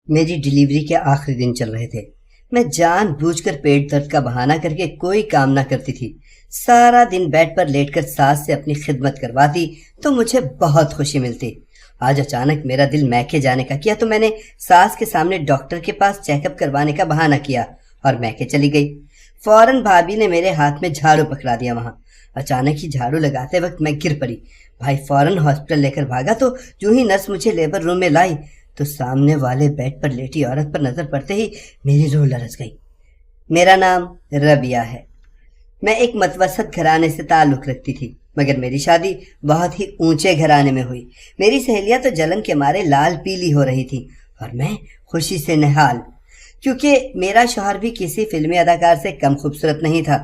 میری ڈیلیوری کے آخری دن چل رہے تھے۔ میں جان بوجھ کر پیٹ درد کا بہانہ کر کے کوئی کام نہ کرتی تھی۔ سارا دن بیڈ پر لیٹ کر ساس سے اپنی خدمت کرواتی تو مجھے بہت خوشی ملتی۔ آج اچانک میرا دل میکے جانے کا کیا تو میں نے ساس کے سامنے ڈاکٹر کے پاس چیک اپ کروانے کا بہانہ کیا اور میکے چلی گئی۔ فوراً بھابھی نے میرے ہاتھ میں جھاڑو پکڑا دیا۔ وہاں اچانک ہی جھاڑو لگاتے وقت میں گر پڑی۔ بھائی فوراً ہاسپٹل لے کر بھاگا تو جو ہی نرس مجھے لیبر روم میں لائی تو سامنے والے بیڈ پر لیٹی عورت پر نظر پڑتے ہی میری روح لرز گئی۔ میرا نام ربیہ ہے۔ میں ایک متوسط گھرانے سے تعلق رکھتی تھی، مگر میری شادی بہت ہی اونچے گھرانے میں ہوئی۔ میری سہیلیاں تو جلن کے مارے لال پیلی ہو رہی تھی اور میں خوشی سے نہال، کیونکہ میرا شوہر بھی کسی فلمی اداکار سے کم خوبصورت نہیں تھا۔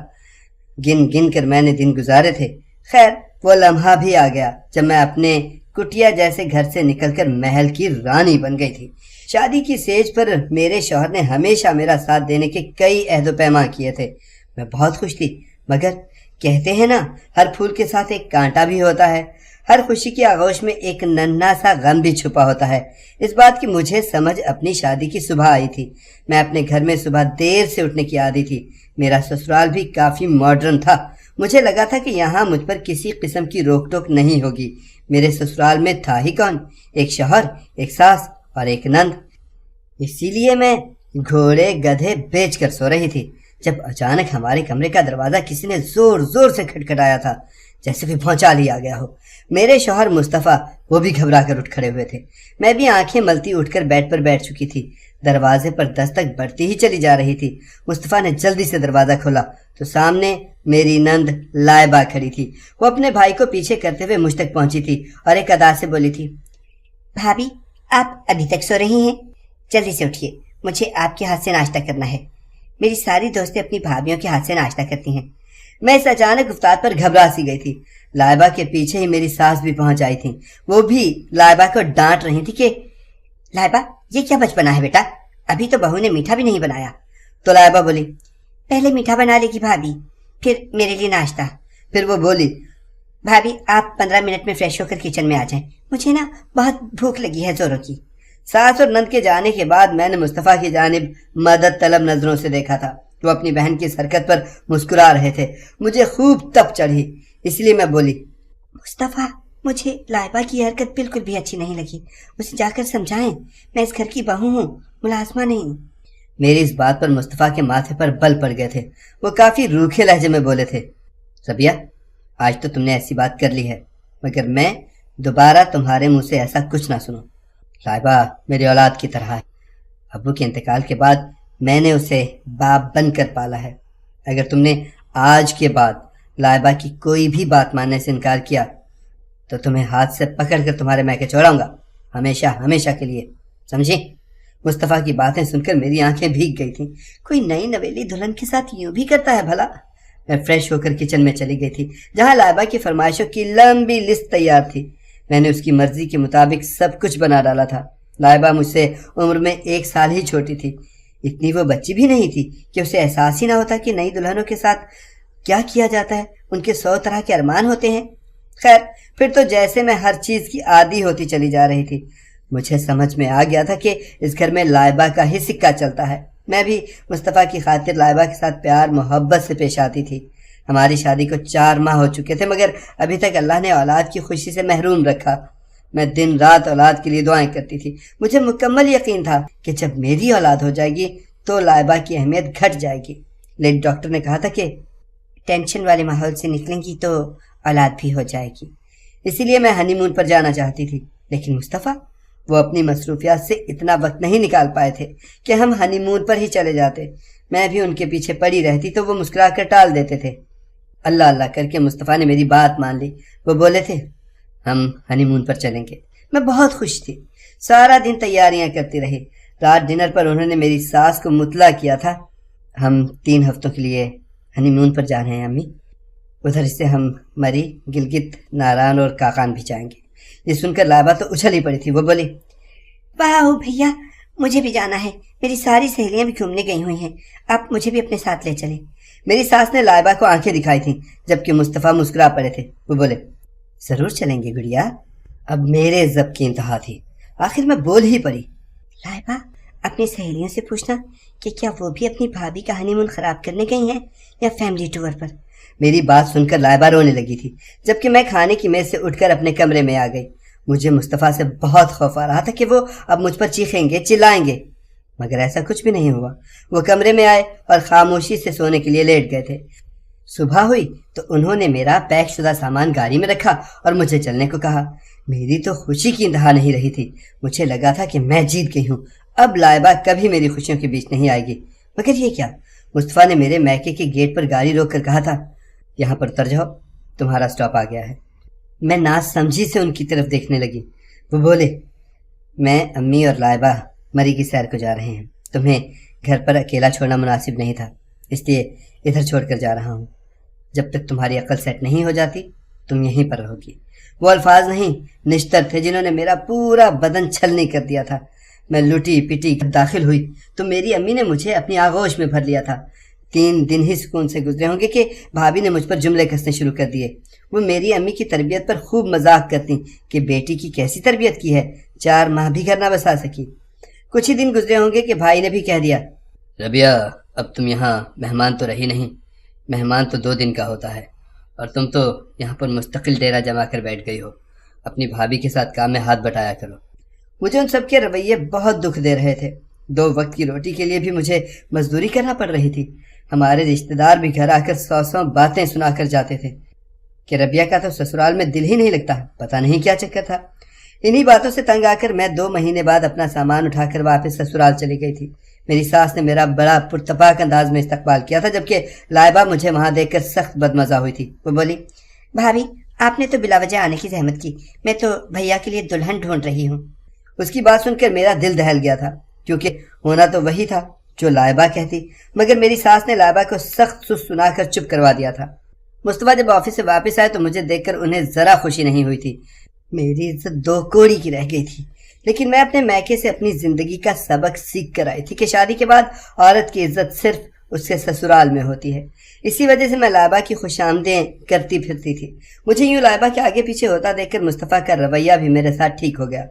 گن گن کر میں نے دن گزارے تھے۔ خیر وہ لمحہ بھی آ گیا جب میں اپنے کٹیا جیسے گھر سے نکل کر محل کی رانی بن گئی تھی۔ شادی کی سیج پر میرے شوہر نے ہمیشہ میرا ساتھ دینے کے کئی عہد و پیما کیے تھے۔ میں بہت خوش تھی، مگر کہتے ہیں نا ہر پھول کے ساتھ ایک کانٹا بھی ہوتا ہے۔ ہر خوشی کی آغوش میں ایک ننھا سا غم بھی چھپا ہوتا ہے۔ اس بات کی مجھے سمجھ اپنی شادی کی صبح آئی تھی۔ میں اپنے گھر میں صبح دیر سے اٹھنے کی عادی تھی۔ میرا سسرال بھی کافی ماڈرن تھا۔ مجھے لگا تھا کہ یہاں مجھ پر کسی قسم کی روک ٹوک نہیں ہوگی۔ میرے سسرال میں تھا ہی کون، ایک شوہر، ایک ساس اور ایک نند۔ اسی لیے میں گھوڑے گدھے بیچ کر سو رہی تھی جب اچانک ہمارے کمرے کا دروازہ کسی نے زور زور سے کھٹکھٹایا تھا، جیسے کوئی بھونچال ہی آ گیا ہو۔ میرے شوہر مصطفیٰ وہ بھی گھبرا کر اٹھ کھڑے ہوئے تھے۔ میں بھی آنکھیں ملتی اٹھ کر بیڈ پر بیٹھ چکی تھی۔ دروازے پر دستک بڑھتی ہی چلی جا رہی تھی۔ مصطفیٰ نے جلدی سے دروازہ کھولا تو سامنے میری نند لائبہ کھڑی تھی۔ وہ اپنے بھائی کو پیچھے کرتے ہوئے مجھ تک پہنچی تھی اور ایک ادا سے بولی تھی، بھابھی آپ ابھی تک سو رہی ہیں؟ جلدی سے اٹھیے، مجھے آپ کے ہاتھ سے ناشتہ کرنا ہے۔ میری ساری دوستیں اپنی بھابھیوں کے ہاتھ سے ناشتہ کرتی ہیں۔ میں اس اچانک گفتار پر گھبرا سی گئی تھی۔ لائبہ کے پیچھے ہی میری ساس بھی پہنچ آئی تھی۔ وہ بھی لائبہ کو ڈانٹ رہی تھی کہ لائبہ یہ کیا بچپنا ہے بیٹا، ابھی تو بہو نے میٹھا بھی نہیں بنایا۔ تو لائبہ بولی، پہلے میٹھا بنا لے گی بھابھی، پھر میرے لیے ناشتہ۔ پھر وہ بولی، بھابھی آپ 15 منٹ میں فریش ہو کر کچن میں آ جائیں، مجھے نا بہت بھوک لگی ہے زوروں کی۔ ساس اور نند کے جانے کے بعد میں نے مصطفیٰ کی جانب مدد طلب نظروں سے دیکھا تھا۔ وہ اپنی بہن کی اس حرکت پر مسکرا رہے تھے۔ مجھے خوب تپ چڑھی، اس لیے میں بولی، مصطفیٰ مجھے لائبہ کی حرکت بالکل بھی اچھی نہیں لگی، اسے جا کر سمجھائیں، میں اس گھر کی بہو ہوں، ملازمہ نہیں۔ میری اس بات پر مصطفیٰ کے ماتھے پر بل پڑ گئے تھے۔ وہ کافی روکھے لہجے میں بولے تھے، ربیہ آج تو تم نے ایسی بات کر لی ہے، مگر میں دوبارہ تمہارے منہ سے ایسا کچھ نہ سنوں۔ لائبہ میری اولاد کی طرح ہے۔ ابو کے انتقال کے بعد میں نے اسے باپ بن کر پالا ہے۔ اگر تم نے آج کے بعد لائبہ کی کوئی بھی بات ماننے سے انکار کیا تو تمہیں ہاتھ سے پکڑ کر تمہارے میکے چھوڑاؤں گا، ہمیشہ ہمیشہ کے لیے، سمجھی؟ مصطفیٰ کی باتیں سن کر میری آنکھیں بھیگ گئی تھیں۔ کوئی نئی نویلی دلہن کے ساتھ یوں بھی کرتا ہے بھلا؟ میں فریش ہو کر کچن میں چلی گئی تھی، جہاں لائبہ کی فرمائشوں کی لمبی لسٹ تیار تھی۔ میں نے اس کی مرضی کے مطابق سب کچھ بنا ڈالا تھا۔ لائبہ مجھ سے عمر میں 1 سال ہی چھوٹی تھی۔ اتنی وہ بچی بھی نہیں تھی کہ اسے احساس ہی نہ ہوتا کہ نئی دلہنوں کے ساتھ کیا کیا جاتا ہے، ان کے 100 طرح کے ارمان ہوتے ہیں۔ خیر پھر تو جیسے میں ہر چیز کی عادی ہوتی چلی جا رہی تھی۔ مجھے سمجھ میں آ گیا تھا کہ اس گھر میں لائبہ کا ہی سکہ چلتا ہے۔ میں بھی مصطفیٰ کی خاطر لائبہ کے ساتھ پیار محبت سے پیش آتی تھی۔ ہماری شادی کو 4 ماہ ہو چکے تھے، مگر ابھی تک اللہ نے اولاد کی خوشی سے محروم رکھا۔ میں دن رات اولاد کے لیے دعائیں کرتی تھی۔ مجھے مکمل یقین تھا کہ جب میری اولاد ہو جائے گی تو لائبہ کی اہمیت گھٹ جائے گی۔ لیڈی ڈاکٹر نے کہا تھا کہ ٹینشن والے ماحول سے نکلیں گی تو اولاد بھی ہو جائے گی۔ اسی لیے میں ہنی مون پر جانا چاہتی تھی، لیکن مصطفیٰ وہ اپنی مصروفیات سے اتنا وقت نہیں نکال پائے تھے کہ ہم ہنی مون پر ہی چلے جاتے۔ میں بھی ان کے پیچھے پڑی رہتی تو وہ مسکرا کر ٹال دیتے تھے۔ اللہ اللہ کر کے مصطفیٰ نے میری بات مان لی۔ وہ بولے تھے ہم ہنی مون پر چلیں گے۔ میں بہت خوش تھی، سارا دن تیاریاں کرتی رہی۔ رات ڈنر پر انہوں نے میری ساس کو مطلع کیا تھا، ہم 3 ہفتوں کے لیے ہنی مون پر جا رہے ہیں امی، ادھر سے ہم مری، گلگت، ناران اور کاکان بھی جائیں گے۔ یہ سن کر لائبہ تو اچھل ہی پڑی تھی۔ وہ بولی، واہ بھیا مجھے بھی جانا ہے، میری ساری سہیلیاں بھی گھومنے گئی ہوئی ہیں، آپ مجھے بھی اپنے ساتھ لے چلیں۔ میری ساس نے لائبہ کو آنکھیں دکھائی تھیں جبکہ مصطفیٰ مسکرا پڑے تھے۔ وہ بولے، ضرور چلیں گے گڑیا۔ اب میرے ضبط کی انتہا تھی، آخر میں بول ہی پڑی، لائبہ اپنی سہیلیوں سے پوچھنا کہ کیا وہ بھی اپنی بھابھی کا ہنی مون خراب کرنے گئی ہیں یا فیملی ٹور پر۔ میری بات سن کر لائبہ رونے لگی تھی، جبکہ میں کھانے کی میز سے اٹھ کر اپنے کمرے میں آ گئی۔ مجھے مصطفیٰ سے بہت خوف آ رہا تھا کہ وہ اب مجھ پر چیخیں گے، چلائیں گے، مگر ایسا کچھ بھی نہیں ہوا۔ وہ کمرے میں آئے اور خاموشی سے سونے کے لیے لیٹ گئے تھے۔ صبح ہوئی تو انہوں نے میرا پیک شدہ سامان گاڑی میں رکھا اور مجھے چلنے کو کہا۔ میری تو خوشی کی انتہا نہیں رہی تھی، مجھے لگا تھا کہ میں جیت گئی ہوں، اب لائبہ کبھی میری خوشیوں کے بیچ نہیں آئے گی۔ مگر یہ کیا، مصطفیٰ نے میرے میکے کے گیٹ پر گاڑی روک کر کہا تھا، یہاں پر اتر جاؤ، تمہارا سٹاپ آ گیا ہے۔ میں نا سمجھی سے ان کی طرف دیکھنے لگی۔ وہ بولے، میں امی اور لائبہ مری کی سیر کو جا رہے ہیں، تمہیں گھر پر اکیلا چھوڑنا مناسب نہیں تھا، اس لیے ادھر چھوڑ کر جا رہا ہوں۔ جب تک تمہاری عقل سیٹ نہیں ہو جاتی تم یہیں پر رہو گی۔ وہ الفاظ نہیں، نشتر تھے جنہوں نے میرا پورا بدن چھلنی کر دیا تھا۔ میں لٹی پٹی داخل ہوئی تو میری امی نے مجھے اپنی آغوش میں بھر لیا تھا۔ 3 دن ہی سکون سے گزرے ہوں گے کہ بھابھی نے مجھ پر جملے کسنے شروع کر دیے۔ وہ میری امی کی تربیت پر خوب مذاق کرتی کہ بیٹی کی کیسی تربیت کی ہے، 4 ماہ بھی گھر نہ بسا سکی۔ کچھ ہی دن گزرے ہوں گے کہ بھائی نے بھی کہہ دیا، ربیہ اب تم یہاں مہمان تو رہی نہیں، مہمان تو 2 دن کا ہوتا ہے، اور تم تو یہاں پر مستقل ڈیرا جما کر بیٹھ گئی ہو، اپنی بھابھی کے ساتھ کام میں ہاتھ بٹایا کرو۔ مجھے ان سب کے رویے بہت دکھ دے رہے تھے۔ 2 وقت کی روٹی کے لیے بھی مجھے مزدوری کرنا پڑ رہی تھی۔ ہمارے رشتہ دار بھی گھر آ کر 100 باتیں سنا کر جاتے تھے کہ ربیہ کا تو سسرال میں دل ہی نہیں لگتا، پتہ نہیں کیا چکر تھا۔ انہی باتوں سے تنگ آ کر میں 2 مہینے بعد اپنا سامان اٹھا کر واپس سسرال چلی گئی تھی۔ میری ساس نے میرا بڑا پرتپاک انداز میں استقبال کیا تھا، جبکہ لائبہ مجھے وہاں دیکھ کر سخت بدمزہ ہوئی تھی۔ وہ بولی، بھابھی آپ نے تو بلا وجہ آنے کی زحمت کی، میں تو بھیا کے لیے دلہن ڈھونڈ رہی ہوں۔ اس کی بات سن کر میرا دل دہل گیا تھا، کیونکہ ہونا تو وہی تھا جو لائبہ کہتی، مگر میری ساس نے لائبہ کو سخت سنا کر چپ کروا دیا تھا۔ مصطفیٰ جب آفس سے واپس آئے تو مجھے دیکھ کر انہیں ذرا خوشی نہیں ہوئی تھی۔ میری عزت 2 کوڑی کی رہ گئی تھی، لیکن میں اپنے میکے سے اپنی زندگی کا سبق سیکھ کر آئی تھی کہ شادی کے بعد عورت کی عزت صرف اس کے سسرال میں ہوتی ہے۔ اسی وجہ سے میں لائبہ کی خوش آمدیں کرتی پھرتی تھی۔ مجھے یوں لائبہ کے آگے پیچھے ہوتا دیکھ کر مصطفیٰ کا رویہ بھی میرے ساتھ ٹھیک ہو گیا۔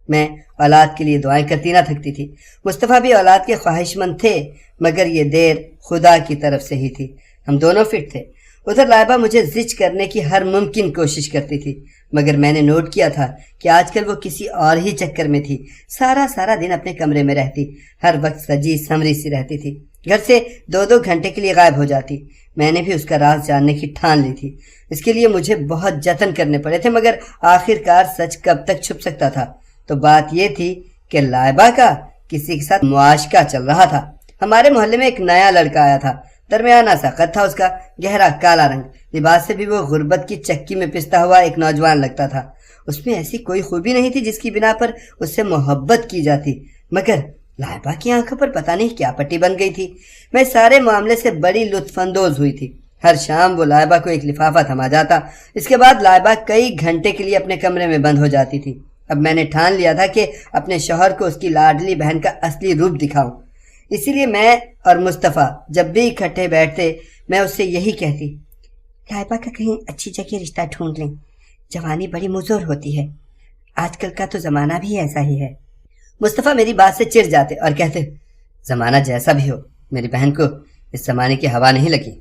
میں اولاد کے لیے دعائیں کرتی نہ تھکتی تھی۔ مصطفیٰ بھی اولاد کے خواہش مند تھے، مگر یہ دیر خدا کی طرف سے ہی تھی۔ ہم دونوں فٹ تھے۔ ادھر لائبہ مجھے زچ کرنے کی ہر ممکن کوشش کرتی تھی، مگر میں نے نوٹ کیا تھا کہ آج کل وہ کسی اور ہی چکر میں تھی۔ سارا دن اپنے کمرے میں رہتی، ہر وقت سجی سمری سی رہتی تھی، گھر سے 2 گھنٹے کے لیے غائب ہو جاتی۔ میں نے بھی اس کا راز جاننے کی ٹھان لی تھی۔ اس کے لیے مجھے بہت جتن کرنے پڑے تھے، مگر آخر کار سچ کب تک چھپ سکتا تھا؟ تو بات یہ تھی کہ لائبہ کا کسی کے ساتھ معاشقہ چل رہا تھا۔ ہمارے محلے میں ایک نیا لڑکا آیا تھا، درمیانہ سا قد تھا اس کا، گہرا کالا رنگ، لباس سے بھی وہ غربت کی چکی میں پستا ہوا ایک نوجوان لگتا تھا۔ اس میں ایسی کوئی خوبی نہیں تھی جس کی بنا پر اس سے محبت کی جاتی، مگر لائبہ کی آنکھوں پر پتہ نہیں کیا پٹی بن گئی تھی۔ میں سارے معاملے سے بڑی لطف اندوز ہوئی تھی۔ ہر شام وہ لائبہ کو ایک لفافہ تھما جاتا، اس کے بعد لائبہ کئی گھنٹے کے لیے اپنے کمرے میں بند ہو جاتی تھی۔ اب میں نے ٹھان لیا تھا کہ اپنے شوہر کو اس کی لاڈلی بہن کا اصلی روپ دکھاؤں، اسی لیے میں اور مصطفیٰ جب بھی اکٹھے بیٹھتے میں اس سے یہی کہتی، لائبہ کا کہیں اچھی جگہ رشتہ ڈھونڈ لیں، جوانی بڑی مزور ہوتی ہے، آج کل کا تو زمانہ بھی ایسا ہی ہے۔ مصطفیٰ میری بات سے چڑ جاتے اور کہتے، زمانہ جیسا بھی ہو، میری بہن کو اس زمانے کی ہوا نہیں لگی۔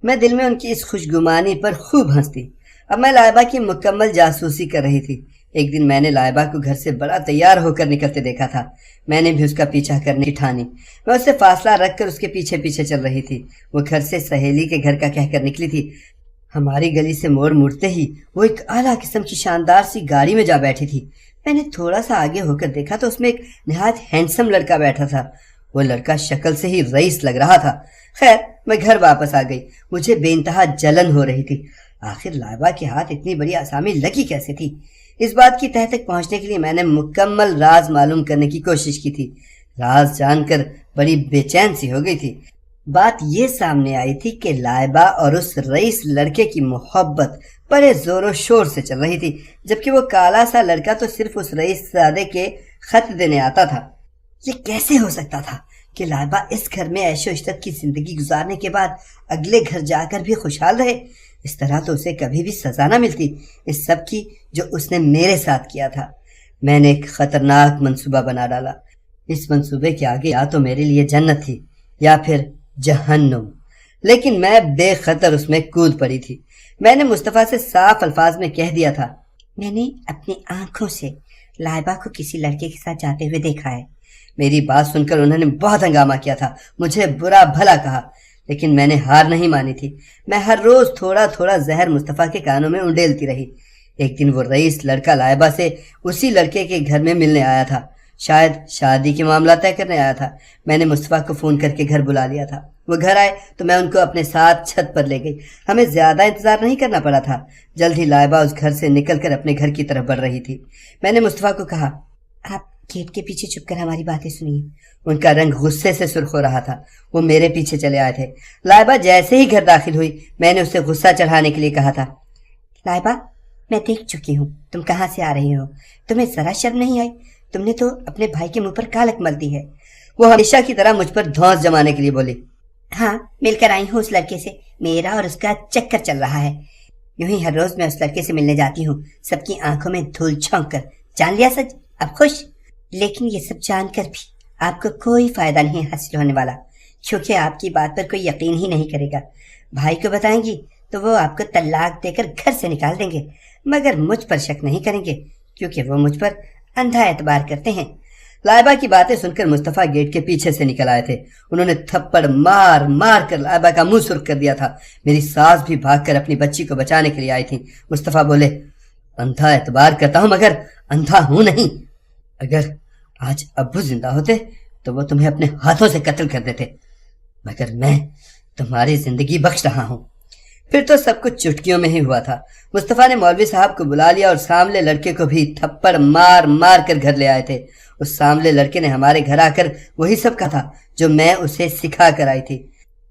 میں دل میں ان کی اس خوشگمانی پر خوب ہنستی۔ اب میں لائبہ کی مکمل جاسوسی کر رہی تھی۔ ایک دن میں نے لائبہ کو گھر سے بڑا تیار ہو کر نکلتے دیکھا تھا۔ میں نے بھی اس کا پیچھا کرنے کی ٹھانی۔ میں اس سے فاصلہ رکھ کر اس کے پیچھے پیچھے چل رہی تھی۔ وہ گھر سے سہیلی کے گھر کا کہہ کر نکلی تھی۔ ہماری گلی سے موڑ مڑتے ہی وہ ایک اعلیٰ قسم کی شاندار سی گاڑی میں جا بیٹھی تھی۔ میں نے تھوڑا سا آگے ہو کر دیکھا تو اس میں ایک نہایت ہینڈسم لڑکا بیٹھا تھا۔ وہ لڑکا شکل سے ہی رئیس لگ رہا تھا۔ خیر میں گھر واپس آ گئی۔ مجھے بے انتہا جلن ہو رہی تھی۔ آخر لائبہ کے ہاتھ اتنی بڑی آسامی لگی کیسے تھی؟ اس بات کی تہ تک پہنچنے کے لیے میں نے مکمل راز معلوم کرنے کی کوشش کی تھی۔ راز جان کر بڑی بے چین سی ہو گئی تھی۔ بات یہ سامنے آئی تھی کہ لائبہ اور اس رئیس لڑکے کی محبت بڑے زور و شور سے چل رہی تھی، جبکہ وہ کالا سا لڑکا تو صرف اس رئیس زادے کے خط دینے آتا تھا۔ یہ کیسے ہو سکتا تھا کہ لائبہ اس گھر میں عیش و عشرت کی زندگی گزارنے کے بعد اگلے گھر جا کر بھی خوشحال رہے؟ اس طرح تو اسے کبھی بھی سزا نہ ملتی اس سب کی جو اس نے میرے ساتھ کیا تھا۔ میں نے ایک خطرناک منصوبہ بنا ڈالا۔ اس منصوبے کے آگے یا تو میرے لیے جنت تھی یا پھر جہنم، لیکن میں بے خطر اس میں کود پڑی تھی۔ میں نے مصطفیٰ سے صاف الفاظ میں کہہ دیا تھا، میں نے اپنی آنکھوں سے لائبہ کو کسی لڑکے کے ساتھ جاتے ہوئے دیکھا ہے۔ میری بات سن کر انہوں نے بہت ہنگامہ کیا تھا، مجھے برا بھلا کہا، لیکن میں نے ہار نہیں مانی تھی۔ میں ہر روز تھوڑا تھوڑا زہر مصطفیٰ کے کانوں میں انڈیلتی رہی۔ ایک دن وہ رئیس لڑکا لائبہ سے اسی لڑکے کے گھر میں ملنے آیا تھا، شاید شادی کے معاملہ طے کرنے آیا تھا۔ میں نے مصطفیٰ کو فون کر کے گھر بلا لیا تھا۔ وہ گھر آئے تو میں ان کو اپنے ساتھ چھت پر لے گئی۔ ہمیں زیادہ انتظار نہیں کرنا پڑا تھا، جلد ہی لائبہ اس گھر سے نکل کر اپنے گھر کی طرف بڑھ رہی تھی۔ میں نے مصطفیٰ کو کہا، آپ گیٹ کے پیچھے چھپ کر ہماری باتیں سنیے۔ ان کا رنگ غصے سے سرخ ہو رہا تھا، وہ میرے پیچھے چلے آئے تھے۔ لائبہ جیسے ہی گھر داخل ہوئی، میں نے اسے غصہ چڑھانے کے لیے کہا تھا، لائبہ میں دیکھ چکی ہوں تم کہاں سے آ رہی ہو، تمہیں ذرا شرم نہیں آئی؟ تم نے تو اپنے بھائی کے منہ پر کالک مل دی ہے۔ وہ ہمیشہ کی طرح مجھ پر دھونس جمانے کے لیے بولی، ہاں مل کر آئی ہوں اس لڑکے سے، میرا اور اس کا چکر چل رہا ہے۔ یوں ہی ہر روز میں اس لڑکے سے ملنے جاتی ہوں، سب کی آنکھوں میں دھول چھونک کر۔ جان لیا سچ، اب خوش؟ لیکن یہ سب جان کر بھی آپ کو کوئی فائدہ نہیں حاصل ہونے والا، کیونکہ آپ کی بات پر کوئی یقین ہی نہیں کرے گا۔ بھائی کو بتائیں گی تو وہ آپ کو طلاق دے کر گھر سے نکال دیں گے، مگر مجھ پر شک نہیں کریں گے کیونکہ وہ مجھ پر اندھا اعتبار کرتے ہیں۔ لائبہ کی باتیں سن کر مصطفیٰ گیٹ کے پیچھے سے نکل آئے تھے۔ انہوں نے تھپڑ مار مار کر لائبہ کا منہ سرخ کر دیا تھا۔ میری ساس بھی بھاگ کر اپنی بچی کو بچانے کے لیے آئی تھی۔ مصطفیٰ بولے، اندھا اعتبار کرتا ہوں مگر اندھا ہوں نہیں۔ اگر آج ابو زندہ ہوتے تو وہ تمہیں اپنے ہاتھوں سے قتل کر دیتے، مگر میں تمہاری زندگی بخش رہا ہوں۔ پھر تو سب کچھ چٹکیوں میں ہی ہوا تھا۔ مصطفیٰ نے مولوی صاحب کو بلا لیا اور سامنے لڑکے کو بھی تھپڑ مار مار کر گھر لے آئے تھے۔ اس سامنے لڑکے نے ہمارے گھر آ کر وہی سب کہا تھا جو میں اسے سکھا کر آئی تھی۔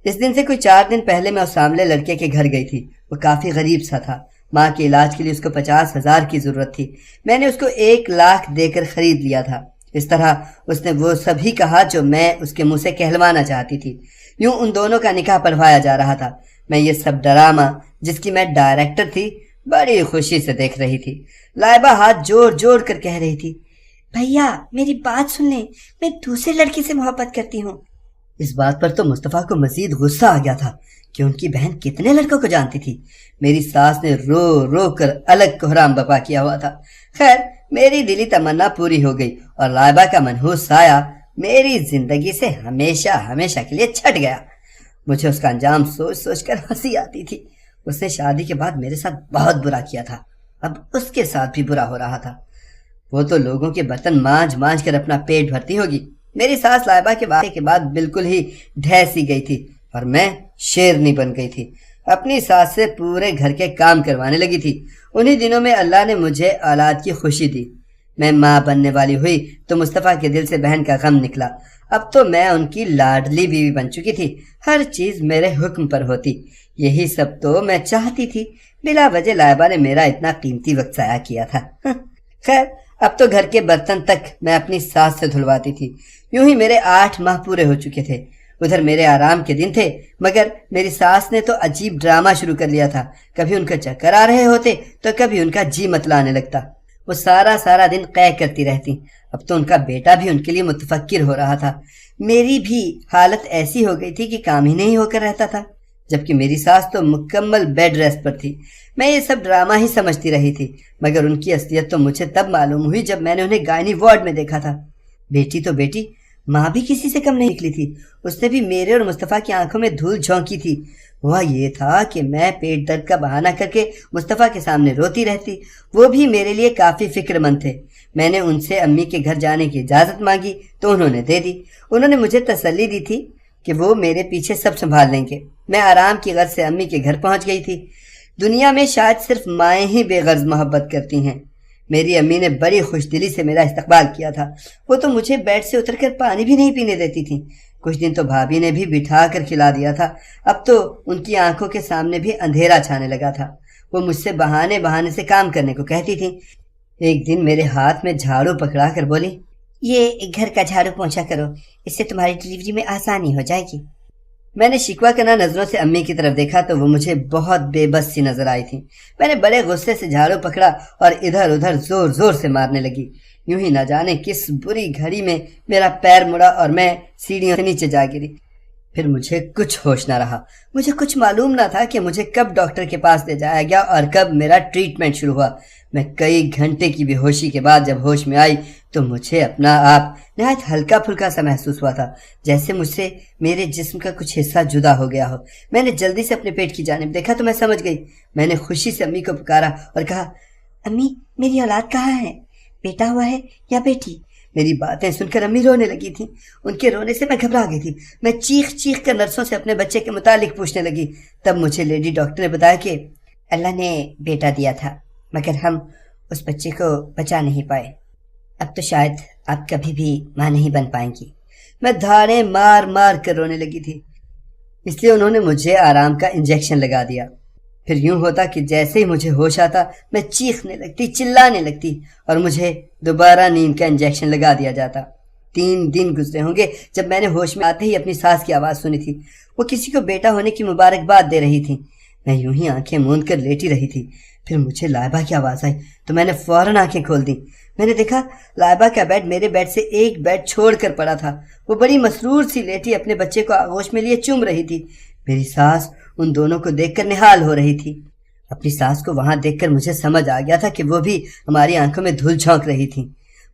اس دن سے کوئی 4 دن پہلے میں اس سامنے لڑکے کے گھر گئی تھی۔ وہ کافی غریب سا تھا، ماں کے علاج کے لیے اس کو 50,000 کی ضرورت تھی۔ میں نے اس کو 1 لاکھ دے کر خرید لیا تھا۔ اس طرح اس نے وہ سب ہی کہا جو میں اس کے منہ سے کہلوانا چاہتی تھی۔ یوں ان دونوں کا نکاح پڑھوایا جا رہا تھا۔ میں یہ سب ڈرامہ، جس کی میں ڈائریکٹر تھی، بڑی خوشی سے دیکھ رہی تھی۔ لائبہ ہاتھ جوڑ جوڑ کر کہہ رہی تھی، بھیا میری بات سن لیں، میں دوسرے لڑکی سے محبت کرتی ہوں۔ اس بات پر تو مصطفیٰ کو مزید غصہ آ گیا تھا کہ ان کی بہن کتنے لڑکوں کو جانتی تھی۔ میری ساس نے رو رو کر الگ کوہرام بپا کیا ہوا تھا۔ خیر میری دلی تمنا پوری ہو گئی اور لائبہ کا منحوس سایہ میری زندگی سے ہمیشہ ہمیشہ کے لیے چھٹ گیا۔ مجھے اس کا انجام سوچ سوچ کر ہنسی آتی تھی۔ اس نے شادی کے بعد میرے ساتھ بہت برا کیا تھا، اب اس کے ساتھ بھی برا ہو رہا تھا۔ وہ تو لوگوں کے برتن مانج مانج کر اپنا پیٹ بھرتی ہوگی۔ میری ساس لائبہ کے واقعے کے بعد بالکل ہی ڈھہ سی گئی تھی اور میں شیرنی بن گئی تھی۔ اپنی ساس سے پورے گھر کے کام کروانے لگی تھی۔ انہی دنوں میں اللہ نے مجھے اولاد کی خوشی دی۔ میں ماں بننے والی ہوئی تو مصطفیٰ کے دل سے بہن کا غم نکلا۔ اب تو میں ان کی لاڈلی بیوی بن چکی تھی، ہر چیز میرے حکم پر ہوتی۔ یہی سب تو میں چاہتی تھی، بلا وجہ لائبہ نے میرا اتنا قیمتی وقت ضائع کیا تھا۔ خیر اب تو گھر کے برتن تک میں اپنی ساس سے دھلواتی تھی۔ یوں ہی میرے 8 ماہ پورے ہو چکے تھے۔ ادھر میرے آرام کے دن تھے، مگر میری ساس نے تو عجیب ڈرامہ شروع کر لیا تھا۔ کبھی ان کا چکر آ رہے ہوتے تو کبھی ان کا جی متلانے لگتا۔ وہ سارا دن قے کرتی رہتی۔ اب تو ان کا بیٹا بھی ان کے لیے متفکر ہو رہا تھا۔ میری بھی حالت ایسی ہو گئی تھی کہ کام ہی نہیں ہو کر رہتا تھا، جبکہ میری ساس تو مکمل بیڈ ریسٹ پر تھی۔ میں یہ سب ڈرامہ ہی سمجھتی رہی تھی، مگر ان کی اصلیت تو مجھے تب معلوم ہوئی جب میں نے انہیں گائنی وارڈ میں دیکھا تھا۔ بیٹی تو بیٹی، ماں بھی کسی سے کم نہیں نکلی تھی۔ اس نے بھی میرے اور مصطفیٰ کی آنکھوں میں دھول جھونکی تھی۔ ہوا یہ تھا کہ میں پیٹ درد کا بہانہ کر کے مصطفیٰ کے سامنے روتی رہتی، وہ بھی میرے لیے کافی فکر مند تھے۔ میں نے ان سے امی کے گھر جانے کی اجازت مانگی تو انہوں نے دے دی۔ انہوں نے مجھے تسلی دی تھی کہ وہ میرے پیچھے سب سنبھال لیں گے۔ میں آرام کی غرض سے امی کے گھر پہنچ گئی تھی۔ دنیا میں شاید صرف مائیں ہی بے غرض محبت کرتی ہیں۔ میری امی نے بڑی خوش دلی سے میرا استقبال کیا تھا۔ وہ تو مجھے بیڈ سے اتر کر پانی بھی نہیں پینے دیتی تھی۔ کچھ دن تو بھابھی نے بھی بٹھا کر کھلا دیا تھا۔ اب تو ان کی آنکھوں کے سامنے بھی اندھیرا چھانے لگا تھا۔ وہ مجھ سے بہانے سے کام کرنے کو کہتی تھی۔ ایک دن میرے ہاتھ میں جھاڑو پکڑا کر بولی، یہ گھر کا جھاڑو پوچھا کرو، اس سے تمہاری ڈلیوری میں آسانی ہو جائے گی۔ میں نے شکوہ کرنا نظروں سے امی کی طرف دیکھا تو وہ مجھے بہت بے بس سی نظر آئی تھی۔ میں نے بڑے غصے سے جھاڑو پکڑا اور ادھر ادھر زور زور سے مارنے لگی۔ یوں ہی نہ جانے کس بری گھڑی میں میرا پیر مڑا اور میں سیڑھیوں سے نیچے جا گری۔ پھر مجھے کچھ ہوش نہ رہا۔ مجھے کچھ معلوم نہ تھا کہ مجھے کب ڈاکٹر کے پاس لے جایا گیا اور کب میرا ٹریٹمنٹ شروع ہوا۔ میں کئی گھنٹے کی بے ہوشی کے بعد جب ہوش میں آئی تو مجھے اپنا آپ نہایت ہلکا پھلکا سا محسوس ہوا تھا، جیسے مجھ سے میرے جسم کا کچھ حصہ جدا ہو گیا ہو۔ میں نے جلدی سے اپنے پیٹ کی جانب دیکھا تو میں سمجھ گئی۔ میں نے خوشی سے امی کو پکارا اور کہا، امی میری اولاد کہاں ہے؟ بیٹا ہوا ہے یا بیٹی؟ میری باتیں سن کر امی رونے لگی تھیں۔ ان کے رونے سے میں گھبرا گئی تھی۔ میں چیخ چیخ کر نرسوں سے اپنے بچے کے متعلق پوچھنے لگی۔ تب مجھے لیڈی ڈاکٹر نے بتایا کہ اللہ نے بیٹا دیا تھا، مگر ہم اس بچے کو بچا نہیں پائے۔ اب تو شاید آپ کبھی بھی ماں نہیں بن پائیں گی۔ میں دھاڑیں مار مار کر رونے لگی تھی، اس لیے انہوں نے مجھے آرام کا انجیکشن لگا دیا۔ پھر یوں ہوتا کہ جیسے ہی مجھے ہوش آتا میں چیخنے لگتی، چلانے لگتی اور مجھے دوبارہ نیند کا انجیکشن لگا دیا جاتا۔ 3 دن گزرے ہوں گے جب میں نے ہوش میں آتے ہی اپنی ساس کی آواز سنی تھی۔ وہ کسی کو بیٹا ہونے کی مبارکباد دے رہی تھی۔ میں یوں ہی آنکھیں موند کر لیٹی رہی تھی۔ پھر مجھے لائبہ کی آواز آئی تو میں نے فوراً آنکھیں کھول دیں۔ میں نے دیکھا لائبہ کا بیڈ میرے بیڈ سے ایک بیڈ چھوڑ کر پڑا تھا۔ وہ بڑی مسرور سی لیٹی اپنے بچے کو آغوش میں لیے چوم رہی تھی۔ میری ساس ان دونوں کو دیکھ کر نہال ہو رہی تھی۔ اپنی ساس کو وہاں دیکھ کر مجھے سمجھ آ گیا تھا کہ وہ بھی ہماری آنکھوں میں دھول جھونک رہی تھی۔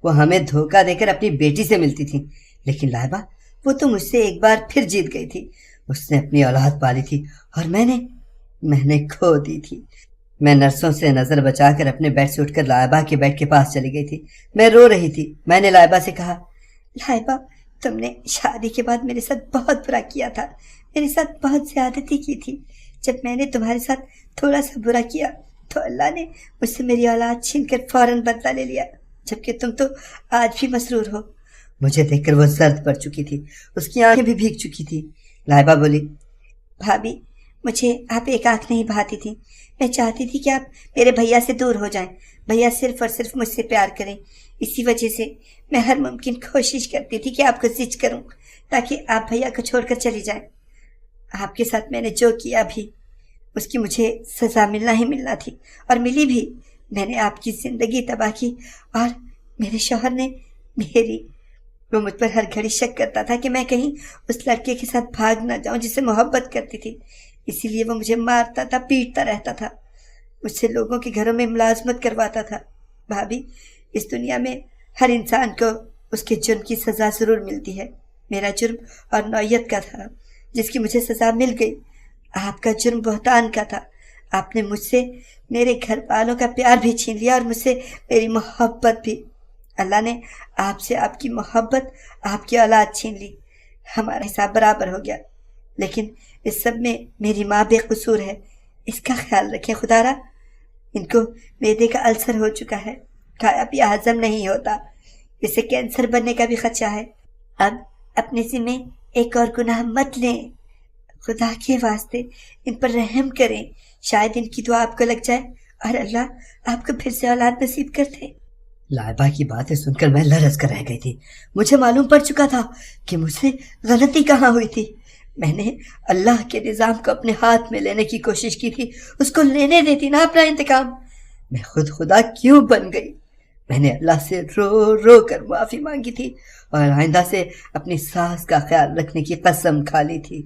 وہ ہمیں دھوکہ دے کر اپنی بیٹی سے ملتی تھی، لیکن لائبہ وہ تو مجھ سے ایک بار پھر جیت گئی تھی۔ اس نے اپنی اولاد پالی تھی اور میں نے کھو دی تھی۔ میں نرسوں سے نظر بچا کر اپنے بیڈ سے اٹھ کر لائبہ کے بیڈ کے پاس چلی گئی تھی۔ میں رو رہی تھی۔ میں نے لائبہ سے کہا، لائبہ تم نے شادی کے بعد میرے ساتھ بہت برا کیا تھا، میرے ساتھ بہت زیادتی کی تھی۔ جب میں نے تمہارے ساتھ تھوڑا سا برا کیا تو اللہ نے مجھ سے میری اولاد چھین کر فوراً بدلہ لے لیا، جبکہ تم تو آج بھی مسرور ہو۔ مجھے دیکھ کر وہ زرد پڑ چکی تھی، اس کی آنکھیں بھی بھیگ چکی تھی۔ لائبہ بولی، بھابی مجھے آپ ایک آنکھ نہیں بھاتی تھی، میں چاہتی تھی کہ آپ میرے بھیا سے دور ہو جائیں، بھیا صرف اور صرف مجھ سے پیار کریں۔ اسی وجہ سے میں ہر ممکن کوشش کرتی تھی کہ آپ کو زج کروں تاکہ آپ بھیا کو چھوڑ کر چلی جائیں۔ آپ کے ساتھ میں نے جو کیا بھی اس کی مجھے سزا ملنا ہی ملنا تھی، اور ملی بھی۔ میں نے آپ کی زندگی تباہ کی اور میرے شوہر نے میری۔ وہ مجھ پر ہر گھڑی شک کرتا تھا کہ میں کہیں اس لڑکے کے ساتھ بھاگ نہ جاؤں جس سے محبت کرتی تھی، اسی لیے وہ مجھے مارتا تھا، پیٹتا رہتا تھا، مجھ سے لوگوں کے گھروں میں ملازمت کرواتا تھا۔ بھابی اس دنیا میں ہر انسان کو اس کے جرم کی سزا ضرور ملتی ہے۔ میرا جرم اور نوعیت کا تھا جس کی مجھے سزا مل گئی۔ آپ کا جرم بہتان کا تھا، آپ نے مجھ سے میرے گھر والوں کا پیار بھی چھین لیا اور مجھ سے میری محبت بھی۔ اللہ نے آپ سے آپ کی محبت، آپ کی اولاد چھین لی، ہمارا حساب برابر ہو گیا۔ لیکن اس سب میں میری ماں بے قصور ہے، اس کا خیال رکھیں خدا را۔ ان کو معدے کا السر ہو چکا ہے، کھایا پیا ہضم نہیں ہوتا، اسے کینسر بننے کا بھی خدشہ ہے۔ اب اپنے ذمہ ایک اور گناہ مت لیں، خدا کے واسطے ان پر رحم کریں، شاید ان کی دعا آپ کو لگ جائے اور اللہ آپ کو پھر سے اولاد نصیب کر دے۔ لائبہ کی باتیں سن کر میں لرز کر رہ گئی تھی۔ مجھے معلوم پڑ چکا تھا کہ مجھ سے غلطی کہاں ہوئی تھی۔ میں نے اللہ کے نظام کو اپنے ہاتھ میں لینے کی کوشش کی تھی، اس کو لینے دیتی نہ اپنا انتقام۔ میں خود خدا کیوں بن گئی؟ میں نے اللہ سے رو رو کر معافی مانگی تھی اور آئندہ سے اپنی ساس کا خیال رکھنے کی قسم کھا لی تھی۔